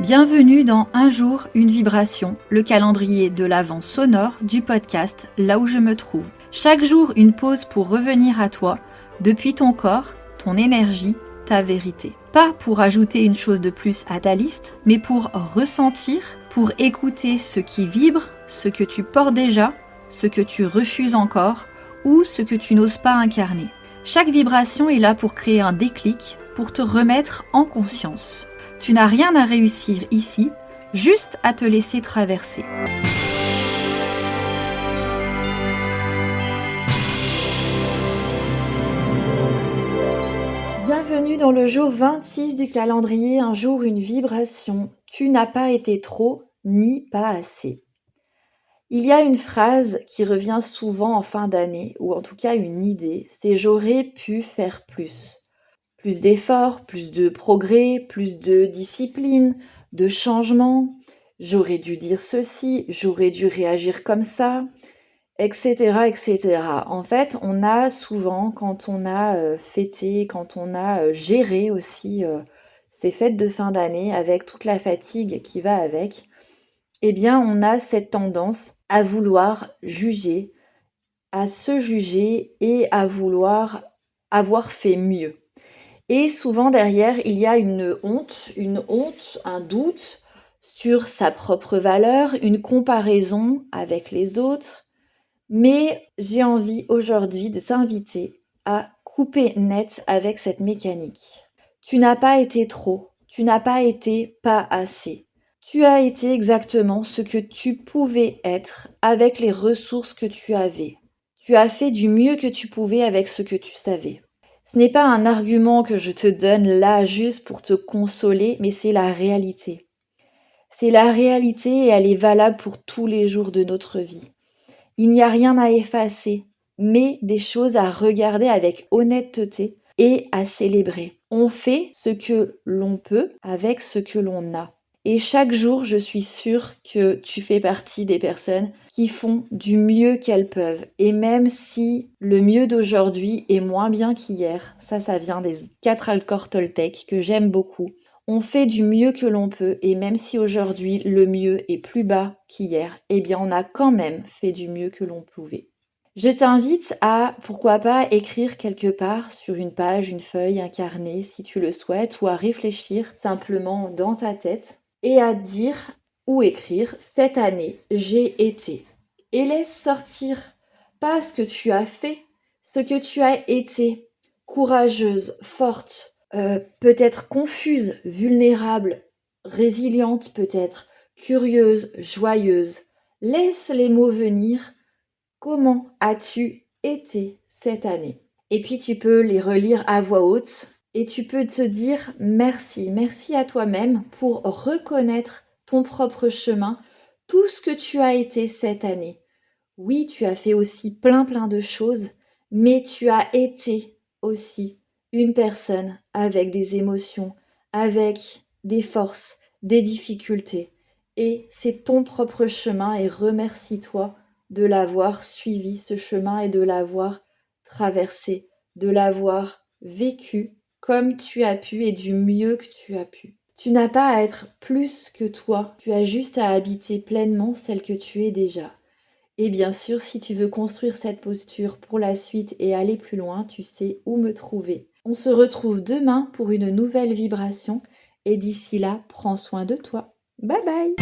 Bienvenue dans Un jour, une vibration, le calendrier de l'Avent sonore du podcast Là où je me trouve. Chaque jour, une pause pour revenir à toi, depuis ton corps, ton énergie, ta vérité. Pas pour ajouter une chose de plus à ta liste, mais pour ressentir, pour écouter ce qui vibre, ce que tu portes déjà, ce que tu refuses encore ou ce que tu n'oses pas incarner. Chaque vibration est là pour créer un déclic, pour te remettre en conscience. Tu n'as rien à réussir ici, juste à te laisser traverser. Bienvenue dans le jour 26 du calendrier, un jour, une vibration. Tu n'as pas été trop, ni pas assez. Il y a une phrase qui revient souvent en fin d'année, ou en tout cas une idée, c'est « j'aurais pu faire plus ». Plus d'efforts, plus de progrès, plus de discipline, de changement. J'aurais dû dire ceci, j'aurais dû réagir comme ça, etc., etc. En fait, on a souvent, quand on a fêté, quand on a géré aussi ces fêtes de fin d'année avec toute la fatigue qui va avec, eh bien, on a cette tendance à vouloir juger, à se juger et à vouloir avoir fait mieux. Et souvent derrière, il y a une honte, un doute sur sa propre valeur, une comparaison avec les autres. Mais j'ai envie aujourd'hui de t'inviter à couper net avec cette mécanique. Tu n'as pas été trop, tu n'as pas été pas assez. Tu as été exactement ce que tu pouvais être avec les ressources que tu avais. Tu as fait du mieux que tu pouvais avec ce que tu savais. Ce n'est pas un argument que je te donne là juste pour te consoler, mais c'est la réalité. C'est la réalité et elle est valable pour tous les jours de notre vie. Il n'y a rien à effacer, mais des choses à regarder avec honnêteté et à célébrer. On fait ce que l'on peut avec ce que l'on a. Et chaque jour, je suis sûre que tu fais partie des personnes qui font du mieux qu'elles peuvent. Et même si le mieux d'aujourd'hui est moins bien qu'hier, ça vient des 4 accords Toltec que j'aime beaucoup. On fait du mieux que l'on peut et même si aujourd'hui le mieux est plus bas qu'hier, eh bien on a quand même fait du mieux que l'on pouvait. Je t'invite à, pourquoi pas, écrire quelque part sur une page, une feuille, un carnet si tu le souhaites ou à réfléchir simplement dans ta tête et à dire ou écrire cette année j'ai été. Et laisse sortir pas ce que tu as fait, ce que tu as été, courageuse, forte, peut-être confuse, vulnérable, résiliente peut-être, curieuse, joyeuse. Laisse les mots venir. Comment as-tu été cette année? Et puis tu peux les relire à voix haute et tu peux te dire merci, merci à toi-même pour reconnaître ton propre chemin, tout ce que tu as été cette année. Oui, tu as fait aussi plein de choses, mais tu as été aussi une personne avec des émotions, avec des forces, des difficultés. Et c'est ton propre chemin et remercie-toi de l'avoir suivi, ce chemin, et de l'avoir traversé, de l'avoir vécu comme tu as pu et du mieux que tu as pu. Tu n'as pas à être plus que toi, tu as juste à habiter pleinement celle que tu es déjà. Et bien sûr, si tu veux construire cette posture pour la suite et aller plus loin, tu sais où me trouver. On se retrouve demain pour une nouvelle vibration et d'ici là, prends soin de toi. Bye bye!